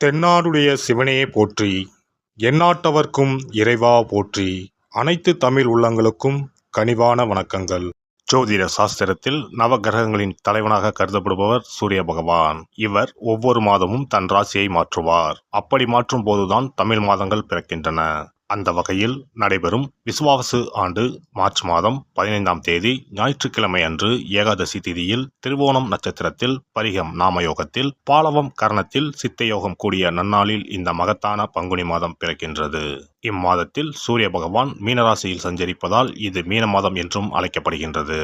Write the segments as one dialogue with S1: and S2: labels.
S1: தென்னாடுடைய சிவனே போற்றி, எந்நாட்டவர்க்கும் இறைவா போற்றி. அனைத்து தமிழ் உள்ளங்களுக்கும் கனிவான வணக்கங்கள். ஜோதிட சாஸ்திரத்தில் நவகிரகங்களின் தலைவனாக கருதப்படுபவர் சூரிய பகவான். இவர் ஒவ்வொரு மாதமும் தன் ராசியை மாற்றுவார். அப்படி மாற்றும் போதுதான் தமிழ் மாதங்கள் பிறக்கின்றன. அந்த வகையில் நடைபெறும் விசுவாவசு ஆண்டு மார்ச் மாதம் 15ஆம் தேதி ஞாயிற்றுக்கிழமை அன்று ஏகாதசி திதியில் திருவோணம் நட்சத்திரத்தில் பரிகம் நாமயோகத்தில் பாலவம் கரணத்தில் சித்தயோகம் கூடிய நன்னாளில் இந்த மகத்தான பங்குனி மாதம் பிறக்கின்றது. இம்மாதத்தில் சூரிய பகவான் மீனராசியில் சஞ்சரிப்பதால் இது மீன மாதம் என்றும் அழைக்கப்படுகின்றது.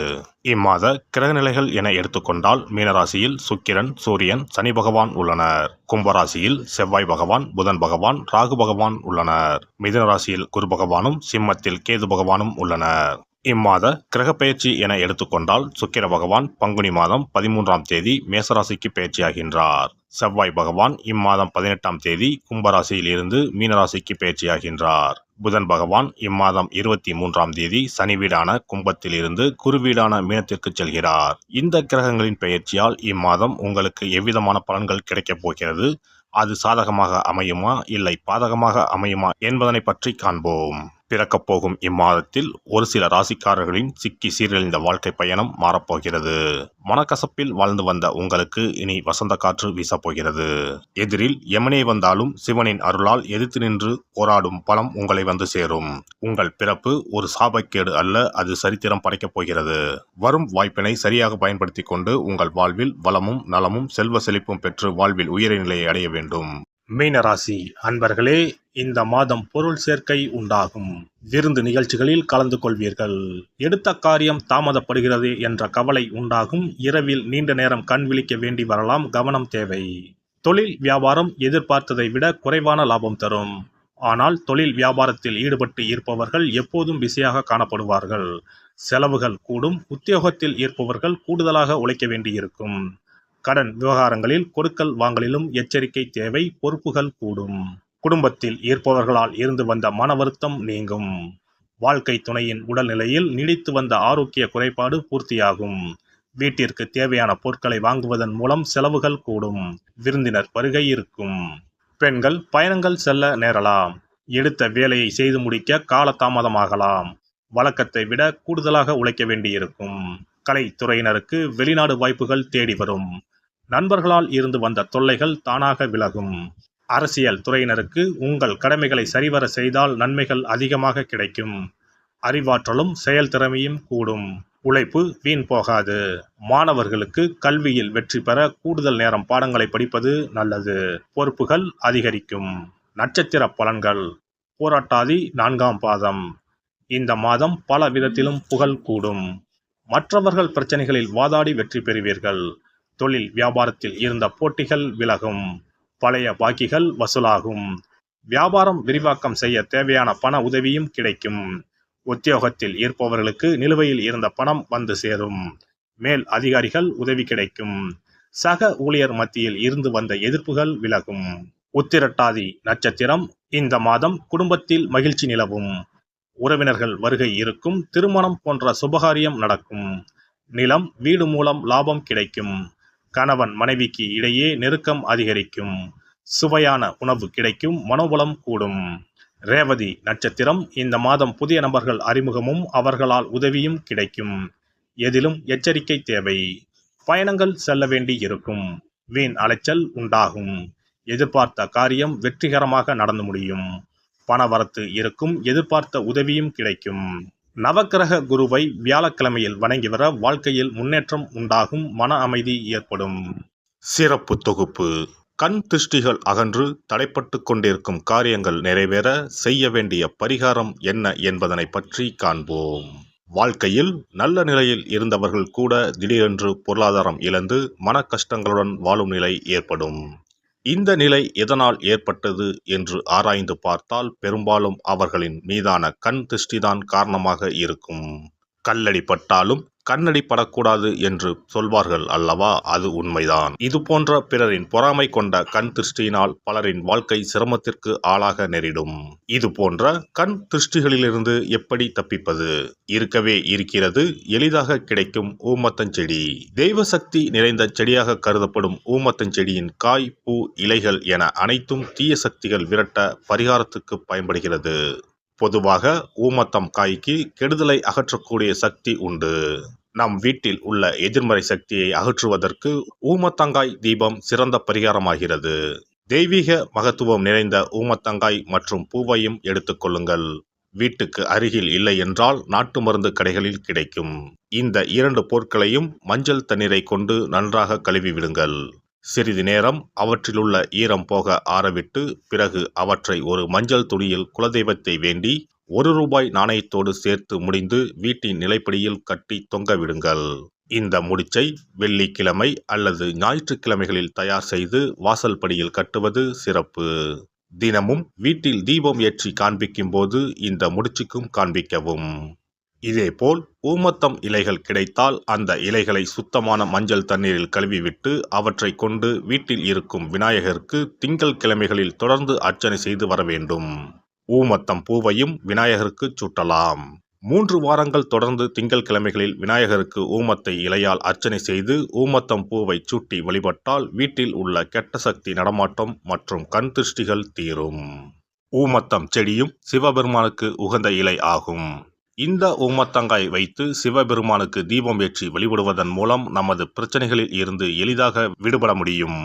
S1: இம்மாத கிரகநிலைகள் என எடுத்துக்கொண்டால் மீனராசியில் சுக்கிரன், சூரியன், சனி பகவான் உள்ளனர். கும்பராசியில் செவ்வாய் பகவான், புதன் பகவான், ராகு பகவான் உள்ளனர். மிதுன ராசியில் குரு பகவானும், சிம்மத்தில் கேது பகவானும் உள்ளனர். இம்மாத கிரக பெயர்ச்சி என எடுத்துக்கொண்டால் சுக்கிர பகவான் பங்குனி மாதம் 13ஆம் தேதி மேசராசிக்கு பெயர்ச்சியாகின்றார். செவ்வாய் பகவான் இம்மாதம் 18ஆம் தேதி கும்பராசியில் இருந்து மீனராசிக்கு பெயர்ச்சியாகின்றார். புதன் பகவான் இம்மாதம் 23ஆம் தேதி சனி வீடான கும்பத்தில் இருந்து குரு வீடான மீனத்திற்கு செல்கிறார். இந்த கிரகங்களின் பெயர்ச்சியால் இம்மாதம் உங்களுக்கு எவ்விதமான பலன்கள் கிடைக்கப் போகிறது, அது சாதகமாக அமையுமா இல்லை பாதகமாக அமையுமா என்பதனை பற்றி காண்போம். பிறக்கப் போகும் இம்மாதத்தில் ஒரு சில ராசிக்காரர்களின் சிக்கி சீரழிந்த வாழ்க்கை பயணம் மாறப்போகிறது. மனக்கசப்பில் வாழ்ந்து வந்த உங்களுக்கு இனி வசந்த காற்று வீசப்போகிறது. எதிரில் எமனே வந்தாலும் சிவனின் அருளால் எதிர்த்து நின்று போராடும் பலம் உங்களை வந்து சேரும். உங்கள் பிறப்பு ஒரு சாபக்கேடு அல்ல, அது சரித்திரம் படைக்கப் போகிறது. வரும் வாய்ப்பினை சரியாக பயன்படுத்தி கொண்டு உங்கள் வாழ்வில் வளமும் நலமும் செல்வ செழிப்பும் பெற்று வாழ்வில் உயரிய நிலையை அடைய வேண்டும். மீனராசி அன்பர்களே, இந்த மாதம் பொருள் சேர்க்கை உண்டாகும். விருந்து நிகழ்ச்சிகளில் கலந்து கொள்வீர்கள். எடுத்த காரியம் தாமதப்படுகிறது என்ற கவலை உண்டாகும். இரவில் நீண்ட நேரம் கண் விழிக்க வேண்டி வரலாம், கவனம் தேவை. தொழில் வியாபாரம் எதிர்பார்த்ததை விட குறைவான லாபம் தரும். ஆனால் தொழில் வியாபாரத்தில் ஈடுபட்டு இருப்பவர்கள் எப்போதும் பிஸியாக காணப்படுவார்கள். செலவுகள் கூடும். உத்தியோகத்தில் இருப்பவர்கள் கூடுதலாக உழைக்க வேண்டியிருக்கும். கடன் விவகாரங்களில் கொடுக்கல் வாங்கலிலும் எச்சரிக்கை தேவை. பொறுப்புகள் கூடும். குடும்பத்தில் இருப்பவர்களால் இருந்து வந்த மன வருத்தம் நீங்கும். வாழ்க்கை துணையின் உடல்நிலையில் நீடித்து வந்த ஆரோக்கிய குறைபாடு பூர்த்தியாகும். வீட்டிற்கு தேவையான பொருட்களை வாங்குவதன் மூலம் செலவுகள் கூடும். விருந்தினர் வருகை இருக்கும். பெண்கள் பயணங்கள் செல்ல நேரலாம். எடுத்த வேலையை செய்து முடிக்க காலதாமதமாகலாம். வழக்கத்தை விட கூடுதலாக உழைக்க வேண்டியிருக்கும். கலைத்துறையினருக்கு வெளிநாடு வாய்ப்புகள் தேடி வரும். நண்பர்களால் இருந்து வந்த தொல்லைகள் தானாக விலகும். அரசியல் துறையினருக்கு உங்கள் கடமைகளை சரிவர செய்தால் நன்மைகள் அதிகமாக கிடைக்கும். அறிவாற்றலும் செயல் திறமையும் கூடும். உழைப்பு வீண் போகாது. மாணவர்களுக்கு கல்வியில் வெற்றி பெற கூடுதல் நேரம் பாடங்களை படிப்பது நல்லது. பொறுப்புகள் அதிகரிக்கும். நட்சத்திர பலன்கள். போராட்டாதி 4ஆம் பாதம். இந்த மாதம் பல விதத்திலும் புகழ் கூடும். மற்றவர்கள் பிரச்சனைகளில் வாதாடி வெற்றி பெறுவீர்கள். தொழில் வியாபாரத்தில் இருந்த போட்டிகள் விலகும். பழைய பாக்கிகள் வசூலாகும். வியாபாரம் விரிவாக்கம் செய்ய தேவையான பண உதவியும் கிடைக்கும். உத்தியோகத்தில் இருப்பவர்களுக்கு நிலுவையில் இருந்த பணம் வந்து சேரும். மேல் அதிகாரிகள் உதவி கிடைக்கும். சக ஊழியர் மத்தியில் இருந்து வந்த எதிர்ப்புகள் விலகும். உத்திரட்டாதி நட்சத்திரம். இந்த மாதம் குடும்பத்தில் மகிழ்ச்சி நிலவும். உறவினர்கள் வருகை இருக்கும். திருமணம் போன்ற சுபகாரியம் நடக்கும். நிலம் வீடு மூலம் லாபம் கிடைக்கும். கணவன் மனைவிக்கு இடையே நெருக்கம் அதிகரிக்கும். சுவையான உணவு கிடைக்கும். மனோபலம் கூடும். ரேவதி நட்சத்திரம். இந்த மாதம் புதிய நபர்கள் அறிமுகமும் அவர்களால் உதவியும் கிடைக்கும். எதிலும் எச்சரிக்கை தேவை. பயணங்கள் செல்ல வேண்டி இருக்கும். வீண் அலைச்சல் உண்டாகும். எதிர்பார்த்த காரியம் வெற்றிகரமாக நடந்து முடியும். பணவரத்து இருக்கும். எதிர்பார்த்த உதவியும் கிடைக்கும். நவக்கிரக குருவை வியாழக்கிழமையில் வணங்கி வர வாழ்க்கையில் முன்னேற்றம் உண்டாகும். மன அமைதி ஏற்படும். சிறப்பு தொகுப்பு. கண் திருஷ்டிகள் அகன்று தடைப்பட்டு கொண்டிருக்கும் காரியங்கள் நிறைவேற செய்ய வேண்டிய பரிகாரம் என்ன என்பதனை பற்றி காண்போம். வாழ்க்கையில் நல்ல நிலையில் இருந்தவர்கள் கூட திடீரென்று பொருளாதாரம் இழந்து மன கஷ்டங்களுடன் வாழும் நிலை ஏற்படும். இந்த நிலை எதனால் ஏற்பட்டது என்று ஆராய்ந்து பார்த்தால் பெரும்பாலும் அவர்களின் மீதான கண் திருஷ்டிதான் காரணமாக இருக்கும். கல்லடி பட்டாலும் கண்ணடி படக்கூடாது என்று சொல்வார்கள் அல்லவா, அது உண்மைதான். இது போன்ற பிறரின் பொறாமை கொண்ட கண் திருஷ்டியினால் பலரின் வாழ்க்கை சிரமத்திற்கு ஆளாக நேரிடும். இது போன்ற கண் திருஷ்டிகளிலிருந்து எப்படி தப்பிப்பது? இருக்கவே இருக்கிறது எளிதாக கிடைக்கும் ஊமத்தஞ்செடி. தெய்வ சக்தி நிறைந்த செடியாக கருதப்படும் ஊமத்தஞ்செடியின் காய், பூ, இலைகள் என அனைத்தும் தீய சக்திகள் விரட்ட பரிகாரத்துக்கு பயன்படுகிறது. பொதுவாக ஊமத்தம் காய்க்கு கெடுதலை அகற்றக்கூடிய சக்தி உண்டு. நம் வீட்டில் உள்ள எதிர்மறை சக்தியை அகற்றுவதற்கு ஊமத்தங்காய் தீபம் சிறந்த பரிகாரமாகிறது. தெய்வீக மகத்துவம் நிறைந்த ஊமத்தங்காய் மற்றும் பூவையும் எடுத்துக்கொள்ளுங்கள். வீட்டுக்கு அருகில் இல்லை என்றால் நாட்டு மருந்து கடைகளில் கிடைக்கும். இந்த 2 பொருட்களையும் மஞ்சள் தண்ணீரை கொண்டு நன்றாக கழுவி விடுங்கள். சிறிது நேரம் அவற்றிலுள்ள ஈரம் போக ஆறவிட்டு பிறகு அவற்றை ஒரு மஞ்சள் துணியில் குலதெய்வத்தை வேண்டி ₹1 நாணயத்தோடு சேர்த்து முடிந்து வீட்டின் நிலைப்படியில் கட்டி தொங்க விடுங்கள். இந்த முடிச்சை வெள்ளிக்கிழமை அல்லது ஞாயிற்றுக்கிழமைகளில் தயார் செய்து வாசல் படியில் கட்டுவது சிறப்பு. தினமும் வீட்டில் தீபம் ஏற்றி காண்பிக்கும் போது இந்த முடிச்சுக்கும் காண்பிக்கவும். இதேபோல் ஊமத்தம் இலைகள் கிடைத்தால் அந்த இலைகளை சுத்தமான மஞ்சள் தண்ணீரில் கழுவிவிட்டு அவற்றை கொண்டு வீட்டில் இருக்கும் விநாயகருக்கு திங்கள் கிழமைகளில் தொடர்ந்து அர்ச்சனை செய்து வர வேண்டும். ஊமத்தம் பூவையும் விநாயகருக்கு சூட்டலாம். 3 வாரங்கள் தொடர்ந்து திங்கள் கிழமைகளில் விநாயகருக்கு ஊமத்தை இலையால் அர்ச்சனை செய்து ஊமத்தம் பூவை சூட்டி வழிபட்டால் வீட்டில் உள்ள கெட்ட சக்தி நடமாட்டம் மற்றும் கண் திருஷ்டிகள் தீரும். ஊமத்தம் செடியும் சிவபெருமானுக்கு உகந்த இலை ஆகும். இந்த ஊமத்தங்காய் வைத்து சிவபெருமானுக்கு தீபம் ஏற்றி வழிபடுவதன் மூலம் நமது பிரச்சனைகளில் இருந்து எளிதாக விடுபட முடியும்.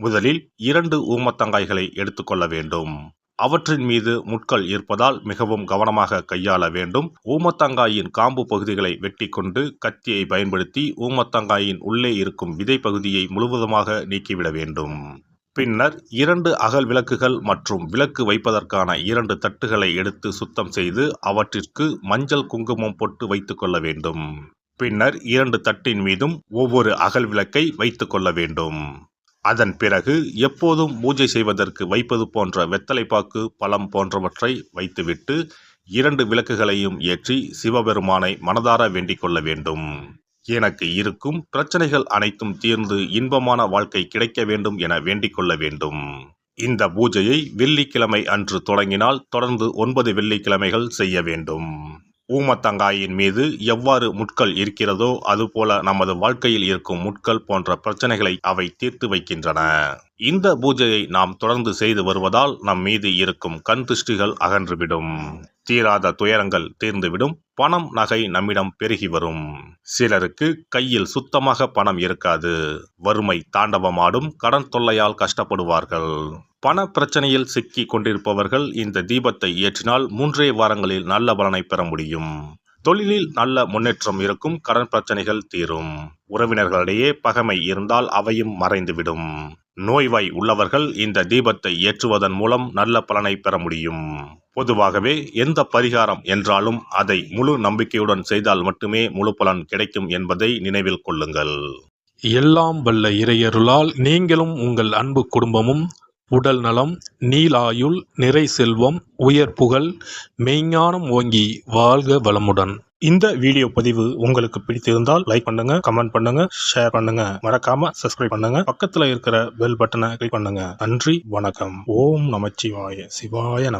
S1: முதலில் 2 ஊமத்தங்காய்களை எடுத்துக்கொள்ள வேண்டும். அவற்றின் மீது முட்கள் இருப்பதால் மிகவும் கவனமாக கையாள வேண்டும். ஊமத்தங்காயின் காம்பு பகுதிகளை வெட்டி கொண்டு கத்தியை பயன்படுத்தி ஊமத்தங்காயின் உள்ளே இருக்கும் விதை பகுதியை முழுவதுமாக நீக்கிவிட வேண்டும். பின்னர் 2 அகல் விளக்குகள் மற்றும் விளக்கு வைப்பதற்கான 2 தட்டுகளை எடுத்து சுத்தம் செய்து அவற்றிற்கு மஞ்சள் குங்குமம் போட்டு வைத்துக் கொள்ள வேண்டும். பின்னர் 2 தட்டின் மீதும் ஒவ்வொரு அகல் விளக்கை வைத்துக் கொள்ள வேண்டும். அதன் பிறகு எப்போதும் பூஜை செய்வதற்கு வைப்பது போன்ற வெத்தலைப்பாக்கு, பழம் போன்றவற்றை வைத்துவிட்டு 2 விளக்குகளையும் ஏற்றி சிவபெருமானை மனதார வேண்டிக் கொள்ள வேண்டும். எனக்கு இருக்கும் பிரச்சனைகள் அனைத்தும் தீர்ந்து இன்பமான வாழ்க்கை கிடைக்க வேண்டும் என வேண்டிக் கொள்ள வேண்டும். இந்த பூஜையை வெள்ளிக்கிழமை அன்று தொடங்கினால் தொடர்ந்து 9 வெள்ளிக்கிழமைகள் செய்ய வேண்டும். ஊமத்தங்காயின் மீது எவ்வாறு முட்கள் இருக்கிறதோ அதுபோல நமது வாழ்க்கையில் இருக்கும் முட்கள் போன்ற பிரச்சனைகளை அவை தீர்த்து வைக்கின்றன. இந்த பூஜையை நாம் தொடர்ந்து செய்து வருவதால் நம் மீது இருக்கும் கண் திருஷ்டிகள் அகன்றுவிடும். தீராத துயரங்கள் தீர்ந்துவிடும். பணம், நகை நம்மிடம் பெருகி வரும். சிலருக்கு கையில் சுத்தமாக பணம் இருக்காது. வறுமை தாண்டவமாடும். கடன் தொல்லையால் கஷ்டப்படுவார்கள். பண பிரச்சனையில் சிக்கி கொண்டிருப்பவர்கள் இந்த தீபத்தை ஏற்றினால் 3 வாரங்களில் நல்ல பலனை பெற முடியும். தொழிலில் நல்ல முன்னேற்றம் இருக்கும். கடன் பிரச்சனைகள் தீரும். உறவினர்களிடையே பகைமை இருந்தால் அவையும் மறைந்துவிடும். நோய்வாய் உள்ளவர்கள் இந்த தீபத்தை ஏற்றுவதன் மூலம் நல்ல பலனை பெற முடியும். பொதுவாகவே எந்த பரிகாரம் என்றாலும் அதை முழு நம்பிக்கையுடன் செய்தால் மட்டுமே முழு பலன் கிடைக்கும் என்பதை நினைவில் கொள்ளுங்கள்.
S2: எல்லாம் வல்ல இறையருளால் நீங்களும் உங்கள் அன்பு குடும்பமும் உடல் நலம், நீலாயுள், நிறை செல்வம், உயர் புகழ், மெய்ஞானம் ஓங்கி வாழ்க வளமுடன்.
S1: இந்த வீடியோ பதிவு உங்களுக்கு பிடித்திருந்தால் லைக் பண்ணுங்க, கமெண்ட் பண்ணுங்க, ஷேர் பண்ணுங்க. மறக்காம சப்ஸ்கிரைப் பண்ணுங்க. பக்கத்துல இருக்கிற பெல் பட்டனை கிளிக் பண்ணுங்க. நன்றி, வணக்கம். ஓம் நமச்சிவாய. சிவாய நம.